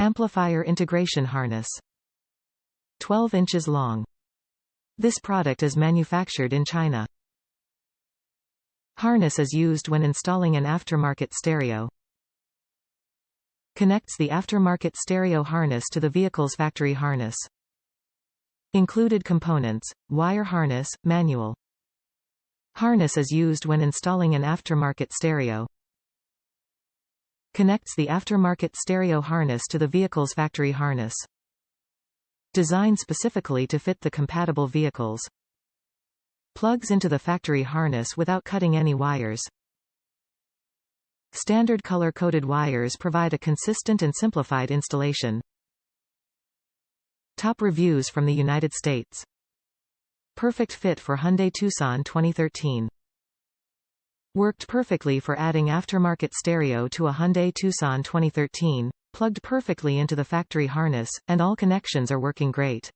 Amplifier integration harness. 12 inches long. This product is manufactured in China. Harness is used when installing an aftermarket stereo. Connects the aftermarket stereo harness to the vehicle's factory harness. Included components: wire harness, manual. Harness is used when installing an aftermarket stereo. Connects the aftermarket stereo harness to the vehicle's factory harness. Designed specifically to fit the compatible vehicles. Plugs into the factory harness without cutting any wires. Standard color-coded wires provide a consistent and simplified installation. Top reviews from the United States. Perfect fit for Hyundai Tucson 2013. Worked perfectly for adding aftermarket stereo to a Hyundai Tucson 2013, plugged perfectly into the factory harness, and all connections are working great.